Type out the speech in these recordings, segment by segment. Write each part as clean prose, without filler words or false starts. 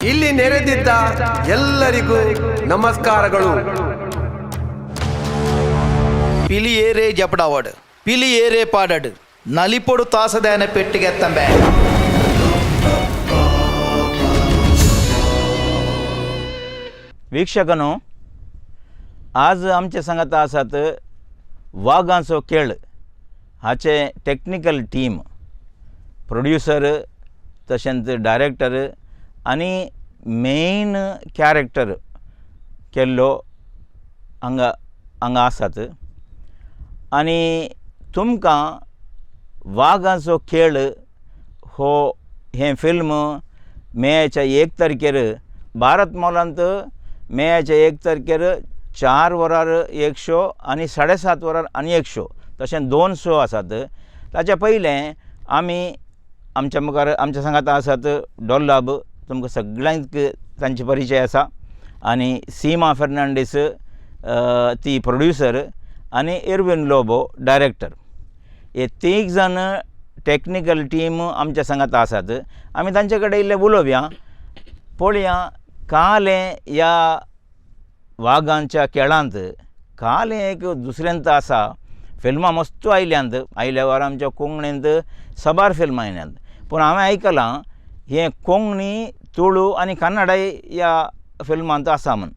ಇಲ್ಲಿ ನೆರೆದಿದ್ದ ಎಲ್ಲರಿಗೂ ನಮಸ್ಕಾರಗಳು. పిలియేరే జపడావాడు పిలియేరే పాడాడు నలిపొడు తాసదాన పెట్టిగెత్తంబే. वीक्षकांनो, आज आमचे सांगता आसात वागांचो खेळ हाचे टेक्निकल टीम, प्रोड्युसर तशेंच डायरेक्टर आनी मेन कॅरेक्टर केल्लो हांगा आसात. आनी तुमकां वागांचो खेळ हें फिल्म मेच्या 1 तारखेर भारत मॉलांत मेच्या 1 तारखेर 4 वरार एक शो आनी 7:30 वरार आनी एक शो, तशें 2 शो आसात. ताच्या पयलें आमी आमच्या मुखार आमच्या सांगाता आसात डॉल्लाब, तुमकां सगळ्यांक तांचे परिचय आसा, आनी सीमा फेर्नांडीस ती प्रोड्युसर आनी एरविन लोबो डायरेक्टर. हे 3 जण टेक्निकल टीम आमच्या सांगाता आसात. आमी तांचे कडेन इल्लें उलोवया, पळोवया कालें ह्या वागांच्या खेळांत कालें एक दुसऱ्यांत आसा. फिल्मां मस्त आयल्या वर आमच्या कोंकणींत सबार फिल्मां आयल्यांत, पूण हांवें आयकलां हें कोंकणी, तुळू आनी कन्नडा ह्या फिल्मांत आसा म्हूण.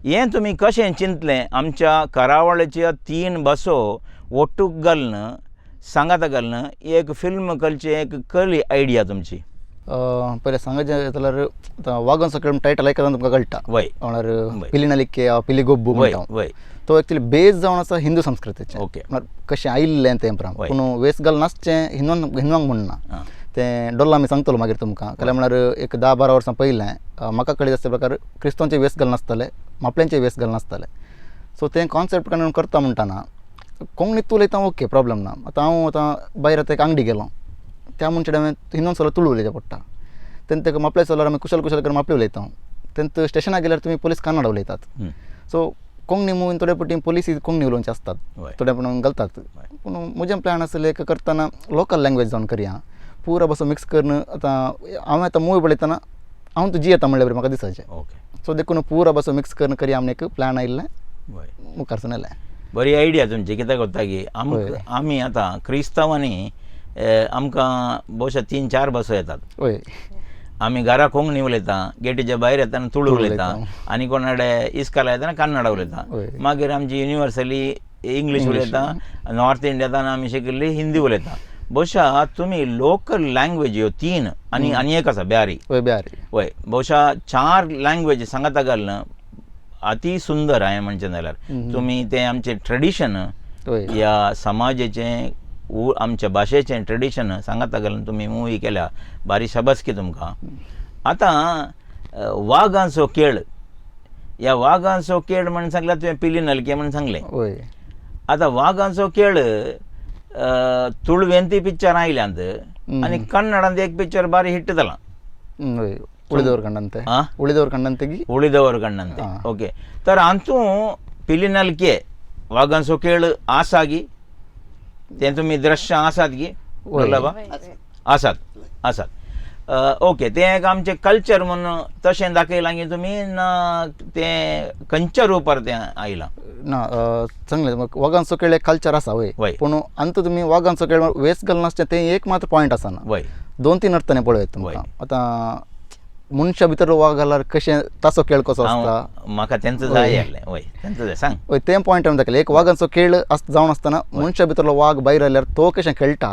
हें तुमी कशें चिंतलें आमच्या करावळीच्या 3 भासो ओट्टूक घालून सांगाता घालून एक फिल्म करची एक खरी आयडिया तुमची? पहिले सांगायचें जाल्यार वागांचो खेळ टायटल आयकता तुमकां कळटा. वय म्हळ्यार पिली नलिके पिली गोब्बू म्हणटा. वय तो एक्चुअली बेज जावन आसा हिंदू संस्कृतीचें. ओके. म्हळ्यार कशें आयिल्लें तें प्रमाण, पूण वेस घाल नासचें हिंदवांक म्हणना. तें डॉल्ला आमी सांगतलो मागीर तुमकां. जाल्यार म्हळ्यार एक 10-12 वर्सां पयलें म्हाका कळीत आसल्या प्रकार क्रिस्तांवचे वेस घाल नासताले, मापल्यांचे वेस घाल नासताले. सो तें कॉन्सेप्ट काडून करता म्हणटाना कोंकणीत उलयता ओके, प्रॉब्लम ना. हांव भायर एक अंगडी गेलो, त्या मनशाक हांवें हिंदून सगळें तुळू उलयचें पडटा. तेन्ना ताका मापले जाल्यार आमी कुशल करून मापले उलयता. तेन्ना स्टेशनाक गेल्यार तुमी पुलीस कन्नडा उलयतात. सो कोंकणी मुवीन थोडे पटी पुलीस कोंकणी उलोवचे आसतात, थोडे पूण घालतात. पूण म्हजें प्लॅन आसलें एक करतना लोकल लँग्वेज जावन करया, पुरो बसो मिक्स करून. हांवें आतां मुवी पळयतना हांव तूं जी येता म्हणल्या बरें म्हाका दिसाचें. सो देखून पुरो बसो मिक्स करून करया आमी एक प्लॅन आयिल्लें, मुखारसून येलें. बरी आयडिया तुमची. कित्याक कोत्ता की आमी आतां क्रिस्तांवांनी आमकां भोवशा 3-4 भासो येतात. वय आमी घरा कोंकणी उलयता, गेटीच्या भायर येताना तुळू उलयता, आनी कोणाडे इस्काला येताना कन्नडा उलयता. मागीर आमची युनिवर्सली इंग्लीश उलयता. नॉर्थ इंडियांत आमी शिकिल्ली हिंदी उलयता. भोवशा तुमी लोकल लँग्वेज ह्यो 3 आनी एक आसा बिहारी. वय भोवशा 4 लँग्वेज सांगाता घालून अति सुंदर हांवें म्हणचें जाल्यार तुमी तें आमचें ट्रेडिशन ह्या समाजाचें आमच्या भाशेचें ट्रेडिशन सांगाता घालून तुमी मुवी केल्या, बारी शाबासकी तुमकां. आतां वागांचो खेळ, ह्या वागांचो खेळ म्हणून सांगल्यार तुवें पिली नलके म्हणून सांगलें. आतां वागांचो खेळ तुळवेंती पिक्चर आयल्यांत आनी कन्नडांत एक पिक्चर बारी हिट जालां. ಉಳಿದವರು ಕಂಡಂತೆ. ಓಕೆ. तर हातूं पिली नलके वागांचो खेळ आसा गी? तें तुमी दृश्य आसात गी? आसात. ओके. तें एक आमचें कल्चर म्हणून तशें दाखयलां की तुमी, ना तें खंयच्या रुपार तें आयलां? ना, चांगलें. वागांचो खेळ एक कल्चर आसा वय, पूण अंत तुमी वागांचो खेळ वेस घाल नासचें तें एक मात्र पॉयंट आसना. 2-3 अर्थांनी पळयत तुमकां. आतां मनशा भितर वाग घाल्यार कशें ताचो खेळ कसो आसता, म्हाका तेंच जाय आसलें. तेंच जाय सांग. तें पॉयंट हांवें दाखयलें. एक वागांचो खेळ जावन आसतना मनशा भितरलो वाग भायर आयल्यार तो कशें खेळटा,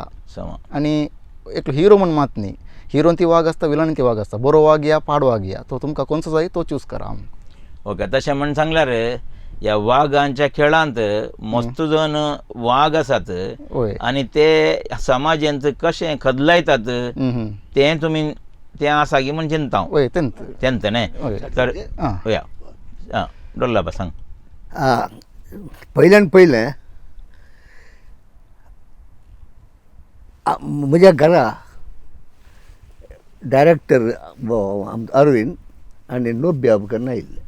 आनी एक हिरो म्हूण मात न्ही. हिरोन ती वाग आसता, विलन ती वाग आसता. बरो वाग या पाड वाग या, तो तुमकां खंयचो जाय तो चूज करा. ओके. तशें म्हण सांगल्यार ह्या वागांच्या खेळांत मस्त जण वाग आसात आनी ते समाजांत कशें खदलायतात तें तुमी तें आसा की म्हण चिंता हांव. तेंत न्ही. तर या डॉल्ला सांग. पयल्यान पयलें म्हज्या घरा डायरेक्टर अरविंद आनी नोब्या उपकरण आयिल्ले,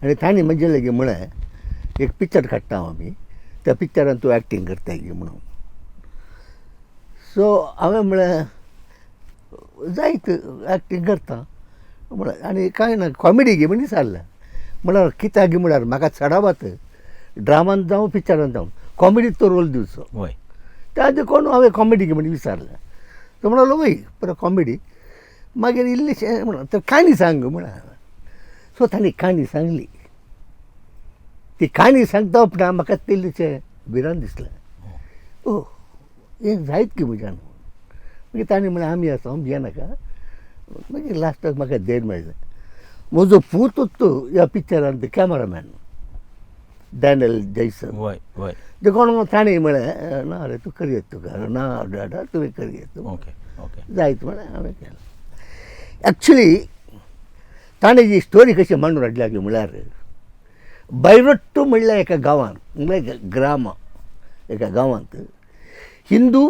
आनी तांणी म्हणजे लेगी म्हळें एक पिक्चर काडटा आमी, त्या पिक्चरान तूं एक्टींग करता गी म्हणून. सो हांवें म्हळें जायत एक्टींग करता. म्हळ्यार आनी कांय ना कॉमेडी घे म्हण विचारलें म्हळ्यार कित्याक घे म्हळ्यार म्हाका चडावत ड्रामान जावं पिक्चरान जावं कॉमेडीत तो रोल दिवचो वय त्या खातीर कोण हांवें कॉमेडी घे म्हण विचारलें तो म्हणलो वय पर कॉमेडी मागीर इल्लेशें म्हणून तर काणी सांग म्हळ्यार सो ताणें काणी सांगली ती काणी सांगता उपरांत म्हाका तेल्लेचें भिरांत दिसलें ओ हें जायत की म्हज्यान मागीर ताणें म्हळें आमी आसा भियेनाका मागीर लास्टाक म्हाका देड मेळ्ळें म्हजो पूतूच तो ह्या पिक्चरान ते कॅमेरामॅन डॅनियल जैसन वय वय देखून ताणें म्हळें ना रे तूं करयत तुका ना डाडा तुवें करयत ओके ओके जायत म्हळें हांवें केलें एक्चुली ताणें जी स्टोरी कशी मांडून हाडल्या की म्हळ्यार बैरट्टू म्हणल्या एका गांवांत म्हणल्यार ग्राम एका गांवांत हिंदू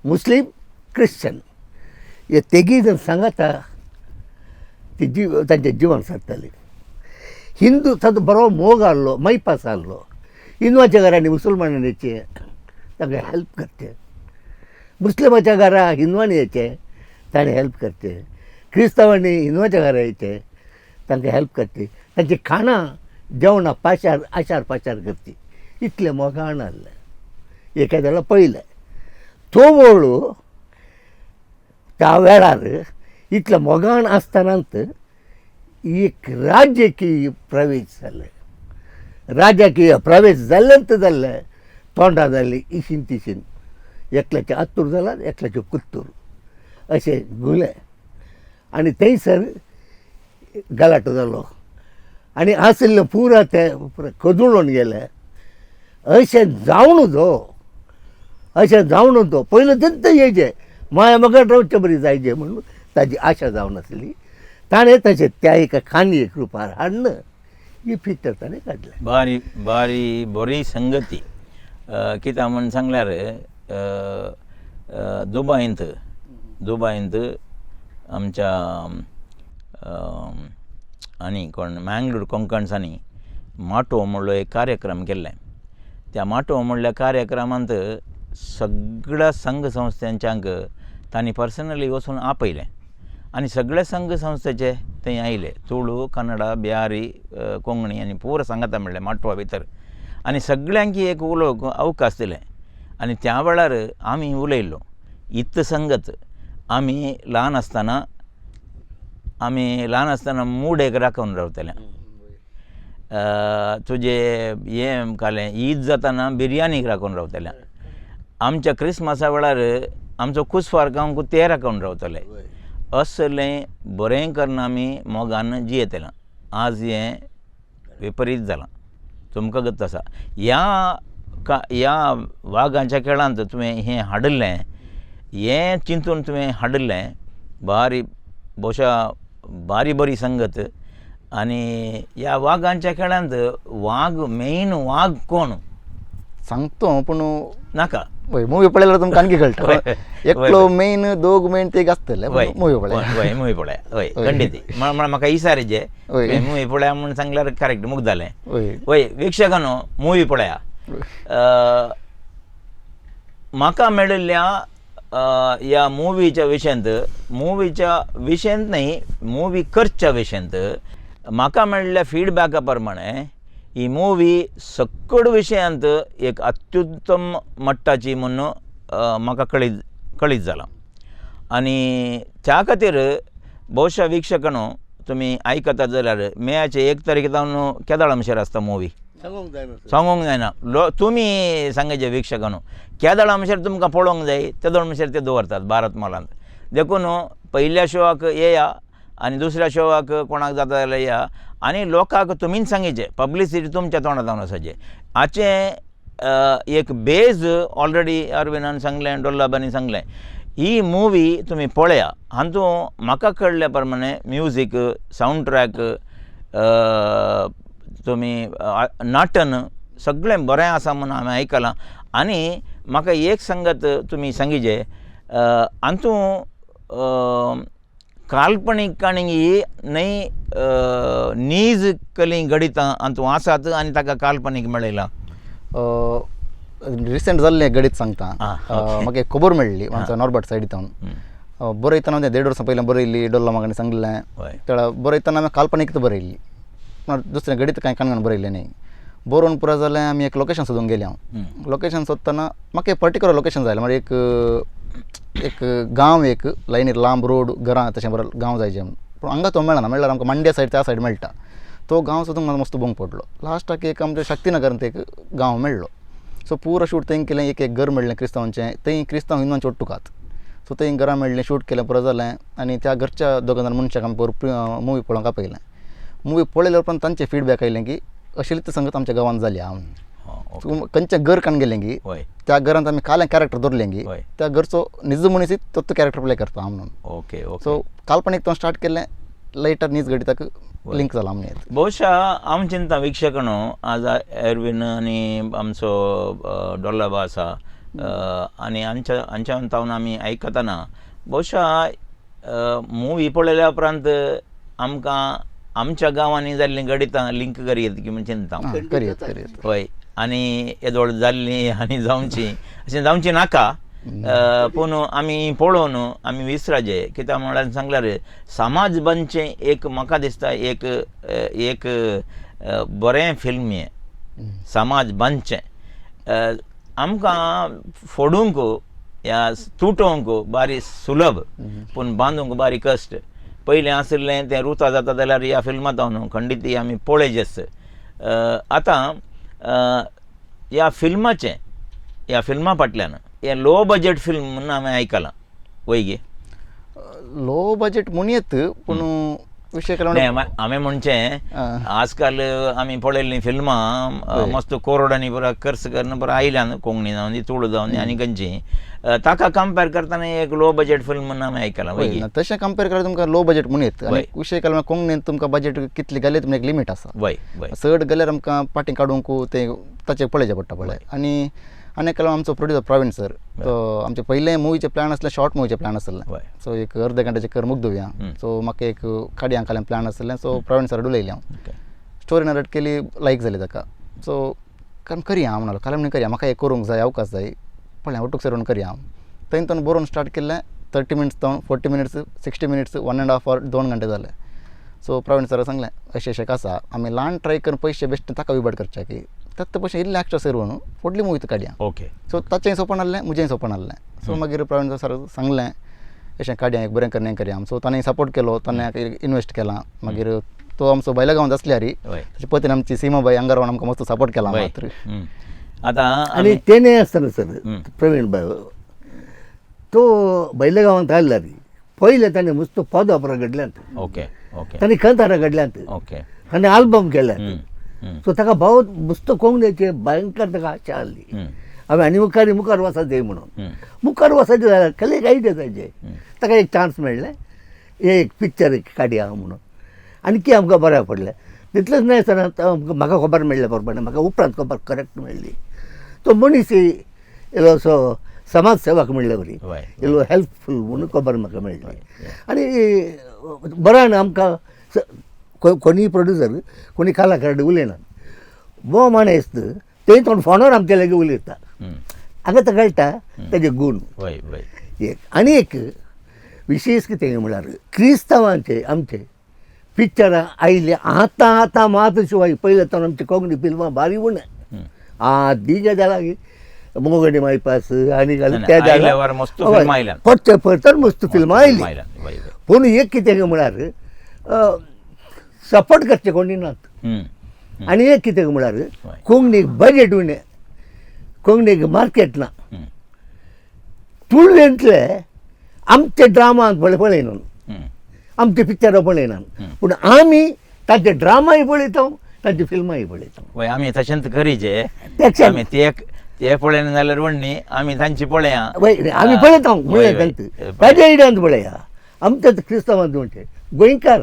मुस्लीम क्रिश्चन हे तिगूय जण सांगाता ती तांचें जिवन सारतालें हिंदू ताचो बरो मोग आहलो मैपास आहलो हिंदुवाच्या घरांनी मुसलमानांनी येचें तांकां हेल्प करचें मुस्लिमाच्या घरा हिंदुवांनी येचें ताणें हेल्प करचें क्रिस्तांवांनी हिंदुवाच्या घरा येचें तांकां हेल्प करचें तांची खाणां जेवणां पाशार आशार पाशार करची इतलें मोगान आहलें एखाद्याला पळयलें तो वळू त्या वेळार इतलें मोगान आसतनांत एक राजकीय प्रवेश जाले राजकीय प्रवेश जाल्लेंत जाल्ले तोंडां जाल्ली इशीन तिशीन एकल्याचें आत्तूर जालां एकल्याचें कुत्तूर अशें गुलें आनी थंयसर गलाटो जालो आनी आशिल्लें पुरा तें कदुळून गेलें अशें जावून तो पयलो तेंच येयचें माया म्हाका रावचें बरी जायचें म्हणून ताजी आशा जावन आसली ताणें तशें त्या एका खांदयेक रुपार हाडून ही पिक्चर ताणें काडलें बारी बारी बरी संगती कित्याक म्हण सांगल्यार दुबायंत आमच्या आनी कोण मँगलोर कोंकणसांनी माटो म्हणलो एक कार्यक्रम केल्ले त्या माटो म्हणल्या कार्यक्रमांत सगळ्या संघ संस्थांच्यांक तांणी पर्सनली वचून आपयलें आनी सगळे संघ संस्थेचे थंय आयले तुळू कन्नडा बिहारी कोंकणी आनी पुरो सांगाता म्हणलें माटवा भितर आनी सगळ्यांक एक उलोवंक अवकाश दिलें आनी त्या वेळार आमी उलयल्लो इत संगत आमी ल्हान आसतना मूड एक राखून रावतले तुजे हें कालें ईद जाताना बिरयानीक राखून रावतले आमच्या क्रिस्मसा वेळार आमचो कुसवार गांवक ते राखून रावतले असलें बरें करना आमी मोगान जियेतलें आज हें विपरीत जालां तुमकां गत आसा ह्या वागांच्या खेळांत तुवें हें हाडलें हें चिंतून तुवें हाडलें भोवशा बारी बरी संगत आनी ह्या वागांच्या खेळांत मेन वाग कोण सांगतो पूण नाका वय मुवी पळयल्यार तुमकां आणखी कळटा एकलो मेन दोग मेन ते आसतले मुवी पळय मुवी पळय वय खंडीत म्हाका इसारेचे मुवी पळया म्हूण सांगल्यार करेक्ट मुख जालें वय वीक्षकांनो मुवी पळया म्हाका मेळिल्ल्या ह्या मुवीच्या विशयांत न्ही मुवी करच्या विशयांत म्हाका मेळिल्ल्या फिडबॅका प्रमाणे ही मुवी सकड विशयांत एक अत्युत्तम मट्टाची म्हणून म्हाका कळीत जालां आनी त्या खातीर भोवशा वीक्षकांनो तुमी आयकतात जाल्यार मेयाचे 1 तारखेर केदाळ आमचेर आसता मुवी सांगूंक जायना तुमी सांगायचे वीक्षकांनो केदाळ आमचेर तुमकां पळोवंक जाय तेदोळ आमचेर ते दवरतात भारत मॉलांत देखून पयल्या शोवाक येया आनी दुसऱ्या शोवाक कोणाक जाता जाल्यार या आनी लोकांक तुमीच सांगिचें पब्लिसिटी तुमच्या तोंडांत जावन आसाचें हाचें एक बेज ऑलरेडी अरविंदान सांगलें डोल्लाबानी सांगलें ही मुवी तुमी पळया हातूंत म्हाका कळ्ळ्या प्रमाणे म्युजीक सावंड ट्रॅक तुमी नाटन सगळें बरें आसा म्हणून हांवें आयकलां आनी म्हाका एक संगत तुमी सांगिचें हातूंत काल्पनीक काणी न्हय नीज कली घडितां हातूंत आसात आनी ताका काल्पनीक मेळयलां रिसेंट जाल्लें गडीत सांगता म्हाका एक खबर मेळ्ळी आमच्या नॉर्बर्ट सायडींतल्यान बरयतना 1.5 वर्सां पयलें बरयल्ली डोल्ला म्हाका सांगलें हय तेळा बरयतना हांवें काल्पनीक बरयल्ली पूण दुसरें घडीत कांय काणगान बरयलें न्ही बरोवन पुरो जालें आमी एक लोकेशन सोदूंक गेलीं हांव लोकेशन सोदतना म्हाका एक पर्टिक्युलर लोकेशन जाय म्हळ्यार एक गांव एक लायनीर लांब रोड घरां तशें बरें गांव जाय जें पूण हांगा तो मेळना म्हणल्यार आमकां मांड्या सायड त्या सायड मेळटा तो गांव सोदूंक म्हाका मस्त भोंग पडलो लास्टाक एक आमच्या शक्तीनगरांत एक गांव मेळ्ळो सो पुरो शूट थंय केलें एक घर मेळ्ळें क्रिस्तांवांचें थंय क्रिस्तांव हिंदूंचे ओट्टुकात सो थंय घरां मेळ्ळें शूट केलें पुरो जालें आनी त्या घरच्या दोगां जाण मनशाक आमी मुवी पळोवंक आपयलें मुवी पळयल्या उपरांत तांचें फिडबॅक आयलें की अश्लील संगत आमच्या गांवांत जाली हांव खंयचें घर काण गेलें की हय त्या घरांत आमी कालें कॅरेक्टर दवरलें की हय. त्या घरचो निज मनीस तो कॅरेक्टर प्ले करता हांव म्हणून ओके ओके सो काल्पनीक तो स्टार्ट केलें लायटर नीज घडीताक लिंक जाला आमने बहुशा हांव चिंता विक्षकणो आज एरवीन आनी आमचो डॉल्लाबा आसा आनी हांच्या तावन आमी आयकतना बहुशा मुवी पळयल्या उपरांत आमकां आमच्या गांवांनी जाल्ली घडितां लिंक करीत की म्हण चिंता करीत हय आनी येदोळ जाल्ली आनी जावची अशें जावचें नाका पूण आमी पळोवन आमी विसराचे कित्याक म्हळ्यार सांगल्यार समाज बनचें एक म्हाका दिसता एक बरें फिल्म हें समाज बनचें आमकां फोडूंक या तुटोवंक बारी सुलभ पूण बांदूंक बारी कश्ट पयलें आसलें तें रुता जाता जाल्यार ह्या फिल्मांत न्हू खंडीत ती आमी पळयचेच आतां ह्या फिल्मा फाटल्यान हें लो बजेट फिल्म म्हणून हांवें आयकलां वयगी लो बजेट म्हूण येत पूण विशय हांवें म्हणचें आजकाल आमी पळयल्लीं फिल्मां मस्त करोडांनी पुरो खर्च करून पुरो आयल्यान कोंकणी जावन दी तुळू जावन दी आनी खंयची ताका कंपेर करतना एक लो बजेट फिल्म म्हणून हांवें आयकलां वयगी तशें कंपेर केल्यार तुमकां लो बजेट म्हूण येत आनी विशय केल्यार कोंकणींत तुमकां बजेट कितली घाले तुमकां एक लिमीट आसा वय वय चड गेल्यार आमकां पाटी काडूंक तें ताचें पळयचें पडटा पळय आनी एक केलो आमचो प्रोड्युसर प्रवीण सर तो आमचे पयलें मुवीचे प्लॅन आसले शॉर्ट मुवीचे प्लॅन आसलें सो एक अर्दे घंट्याचे कर मुग दोवया सो म्हाका एक काडयांक कालें प्लॅन आसलें सो प्रवीण सर उलयलें हांव स्टोरी नरेट केली लायक जाली ताका सो कारण करया हांव म्हणलो कालें म्हणून करया म्हाका एक करूंक जाय अवकाश जाय पळय ओटूक सरून करया हांव थंय बरोवन स्टार्ट केल्लें 30 मिनिट्स जावन 40 मिनिट्स 60 मिनिट्स 1.5 hour 2 घंटे जाले सो प्रवीण सर सांगलें अशें आसा आमी ल्हान ट्राय करून पयशे बेश्ट ताका विबड करचे की ताका पयशे इल्ले एक्स्ट्रा सेरवून फुडली मुवी काडया ओके सो ताचेंय सोपण आहलें म्हजेंय सोपण आहलें सो मागीर प्रवीण सर सांगलें अशें काडया एक बरें करन हें करया सो ताणें सपोर्ट केलो ताणें इन्वेस्ट केला मागीर तो आमचो बैला गांवांत आसल्यार ताचे पतीन आमची सीमाबाई आंगारवान आमकां मस्त सपोर्ट केला मात्र आतां आणि तेणे आसतना सर प्रवीण बाय तो बैले गांवांत आयला रे पयले ताणें मस्त पद ऑपरा घडल्यात ओके ओके ताणें कंतारा घडल्यात ओके ताणें आल्बम केल्यात सो ताका भाव मस्त कोंकणीचे भयंकर ताका आशा आहली हांवें आनी मुखार वचत जाय म्हणून मुखार वचत जाल्यार केले एक आयडिया ताजे ताका एक चान्स मेळ्ळें एक पिक्चर एक काडया म्हणून आनी की आमकां बऱ्या पडलें तितलेंच न्हय सर म्हाका खबर मेळ्ळें बरोबर म्हाका उपरांत खबर करेक्ट मेळ्ळी तो मनीस इल्लो असो समाज सेवक म्हणलें बरी इल्लो हेल्पफूल म्हणून खबर म्हाका मेळ्ळी आनी बऱ्यान आमकां कोणी प्रोड्युसर कोणी कलाकार उलयनात वो मनीस ते तोंड फोनार आमचे लागीं उलयता हांगा तो कळटा तेजे गूण एक आनी एक विशेश कितें म्हळ्यार क्रिस्तांवांचे आमचे पिक्चरां आयले आतां मात शिवाय पयले तर आमची कोंकणी फिल्मां बारी उणें आदींच्या जालां मोगडे मायपास आनी त्या जाल्यार परते परतर मस्त फिल्मां आयली पूण एक कितें म्हळ्यार सपोर्ट करचे कोणी नात आनी एक कितें म्हळ्यार कोंकणीक बजेट उणें कोंकणीक मार्केट ना तुळेंतले आमचे ड्रामा पळयनात आमचे पिक्चरां पळयनात पूण आमी ताचे ड्रामाय पळयता ताची फिल्माय पळयता आमी तशेंच करीचे आमी ते पळयना जाल्यार व्हडली आमी तांची पळया आमी पळयता म्हणलें ताचे आयडियांत पळया आमचे क्रिस्तांवांत म्हणजे गोंयकार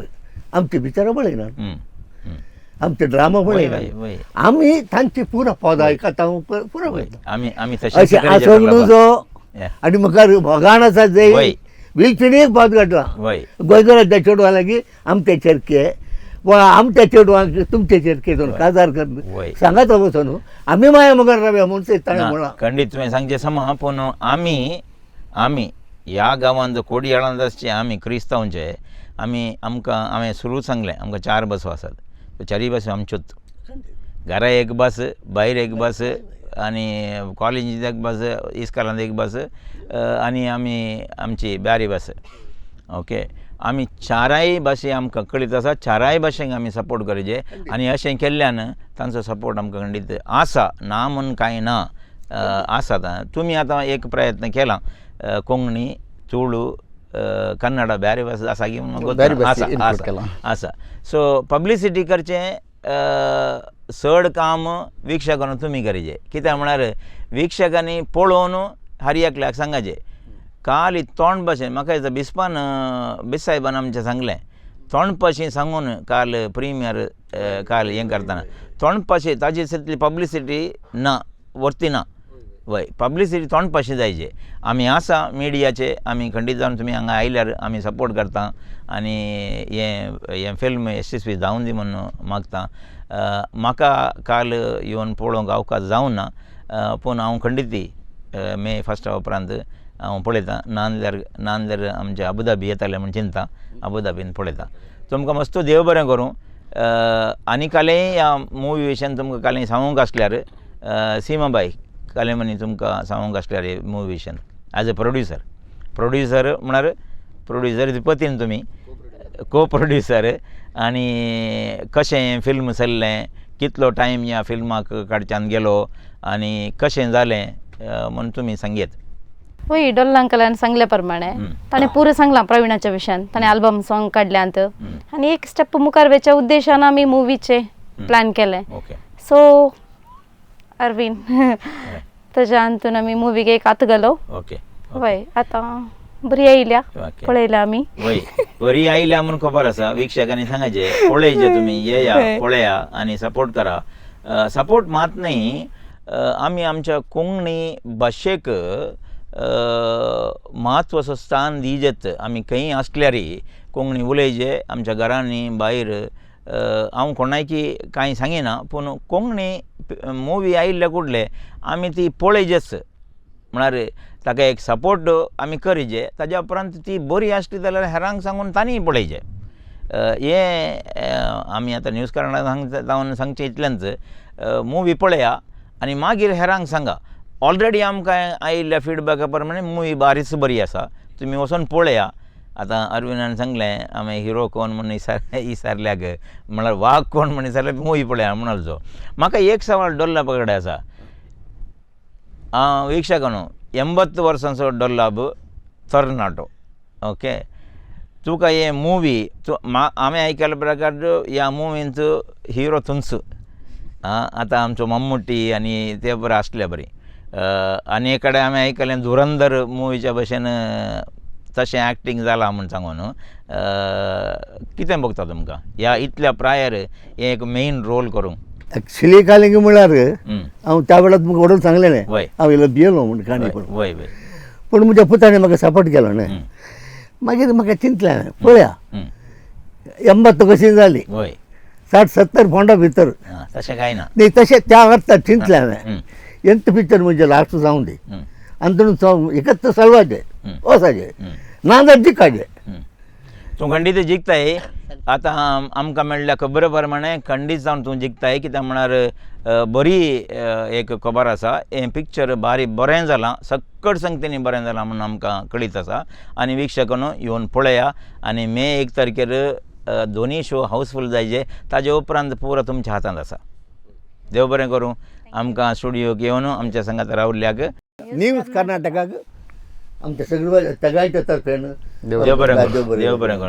आमचे पिक्चरां पळयनात आमचे ड्रामा पळयनात आमी तांची पुरो पद आयकता पुरो पळयता अशें आसूंक न्हू जो आनी मुखार भोगाण आसा जंय विलपिणी एक पद घडला गोंयकाराच्या चेडवा लागीं आमचे चेडके वा आमच्या चेडवांक तुमचे चेडके काजार कर सांगात वचो न्हू आमी माया मुखार रावया म्हणून ताणें म्हणलां खंडीत तुवें सांगचें समा पूण आमी ह्या गांवांत जो कोडयाळांचे आमी क्रिस्तांवचे आमी सुरू सांगलें आमकां 4 बसो आसात. त्यो 4 बसो आमच्योच. घरा एक बस, भायर एक बस, आनी कॉलेजींत एक बस, इस्कॉलांत एक बस, आनी आमची ब्यारी बस. ओके, आमी 4 भाशे आमकां कळीत आसा. 4 भाशेक आमी सपोर्ट करचे आनी अशें केल्ल्यान तांचो सपोर्ट आमकां खंडीत आसा, ना म्हूण कांय ना, आसात. तुमी आतां एक प्रयत्न केला कोंकणी, तुळू, कन्नडा ब्यारी भास आसा की आसा. सो पब्लिसिटी करचें चड काम विक्षकान तुमी करचे. कित्याक म्हळ्यार विक्षकांनी पळोवन हर एकल्याक सांगचें. काल तोंड भाशेन म्हाका दिसता बिस साहेबान आमचें सांगलें, तोंड भाशेन सांगून काल प्रिमियर काल हें करतना तोंड भाशे ताची तितली पब्लिसिटी ना, वर्ती ना. वय पब्लिसिटी तोंड भाशे जायचे. आमी आसा मिडियाचे, आमी खंडीत जावन तुमी हांगा आयल्यार आमी सपोर्ट करता आनी हें फिल्म यशस्वी जावं दी म्हणून मागता. म्हाका काल येवन पळोवंक अवकाश जावं ना, पूण हांव खंडीत मे 1 उपरांत हांव पळयतां. नांदल्यार आमचे अबुधाबी येताले म्हूण चिंता, अबुधाबीन पळयता. तुमकां मस्त देव बरें करूं. आनी कालें ह्या मुवी विशयान तुमकां कालें सांगूंक आसल्यार सीमाबाई कालें म्हणी तुमकां सांगूंक आसल्यार हे मुवी विशयान एज अ प्रोड्युसर म्हळ्यार प्रोड्युसर पतीन तुमी को प्रोड्युसर, आनी कशें फिल्म चल्लें, कितलो टायम ह्या फिल्माक काडच्यान गेलो आनी कशें जालें म्हूण तुमी सांगेत. होय, डॉल्ला अंकलान सांगल्याप्रमाणे ताणें पुरो सांगलां प्रवीणाच्या विशयान. ताणें आल्बम सॉंग काडल्यांत आनी एक स्टेप मुखार वेच्या उद्देशान आमी मुवीचे प्लॅन केलें. सो अरविंद ताच्या हातून आमी मुवीक एक आतां गेलो. हय, आतां बरी आयल्या, पळयल्या आमी. वय बरी आयल्या म्हणून खबर आसा. विक्षकांनी सांगायचे पळयचे तुमी, येया पळया आनी सपोर्ट करा. सपोर्ट मात न्ही, आमी आमच्या कोंकणी भाशेक म्हत्वाचो स्थान दिजेत. आमी खंय आसल्यारय कोंकणी उलयचे. आमच्या घरांनी भायर हांव कोणायकी कांय सांगिना, पूण कोंकणी मुवी आयिल्ले कुडले आमी ती पळयचेच. म्हळ्यार ताका एक सपोर्ट आमी करीचे. ताज्या उपरांत ती बरी आसली जाल्यार हेरांक सांगून तांणी पळयचे. हें आमी आतां न्यूज जावन सांगचें इतलेंच, मुवी पळया आनी मागीर हेरांक सांगा. ऑलरेडी आमकां आयिल्ल्या फिडबॅका प्रमाणे मुवी बारीच बरी आसा, तुमी वचून पळया. आतां अरविंदान सांगलें आमी हिरो कोण म्हूण विचारल्याक, म्हळ्यार वाघ कोण म्हूण विचारल्यार मुवी पळया म्हणालचो. म्हाका एक सवाल डॉल्लाबा कडेन आसा. विक्षकानो 80 वर्सांचो डॉल्लाब तरणाटो. ओके, तुका हे मुवी हांवें आयकल्या प्रकार ह्या मुवींत हिरो तुंच. आतां आमचो मम्मुटी आनी ते बरें आसले बरी. आनी एक कडेन हांवें आयकलें धुरंधर मुवीच्या भशेन तशें एक्टींग जालां म्हूण सांगून. कितें भोगता तुमकां ह्या इतल्या प्रायर हे एक मेन रोल करूंक? ॲक्च्युली काल म्हळ्यार हांव त्या वेळार तुमकां व्हडून सांगलें न्ही, वय हांव इल्लो भियेलो म्हूण काणी पळोवन. वय वय पूण म्हज्या पुताणे म्हाका सपोर्ट केलो न्ही. मागीर म्हाका चिंतलें पळया 80 कशी जाली, वय 60-70 फोंडा भितर तशें कांय ना न्ही. तशें त्या अर्थात चिंतलें हांवें ಎಂತ ಪಿಕ್ಚರ್ ಮುಂಚೆ ಲಾಸ್ಟ್ ಸಾವುಂಡಿ ಅಂತ एकच सळवाचे वसाचे नांदर जिकाचे. तूं खंडीत जिखताय. आतां आमकां मेळ्ळ्या खबरे प्रमाणे खंडीत जावन तूं जिखताय. कित्याक म्हळ्यार बरी एक खबर आसा, हें पिक्चर बरें जालां, सक्कट संख्येनी बरें जालां म्हणून आमकां कळीत आसा. आनी विक्षकानो येवन पळया. आनी मे 1 तारखेर दोनी शो हावसफूल जायचे. ताजे उपरांत पुरो तुमच्या हातांत आसा. देव बरें करूं. आमकां स्टुडियोक येवन आमच्या संगात रावल्ल्याक न्यूज कर्नाटकाक आमच्या सगळ्या सगळ्यांच्या तर्फेन देव बरें करूं.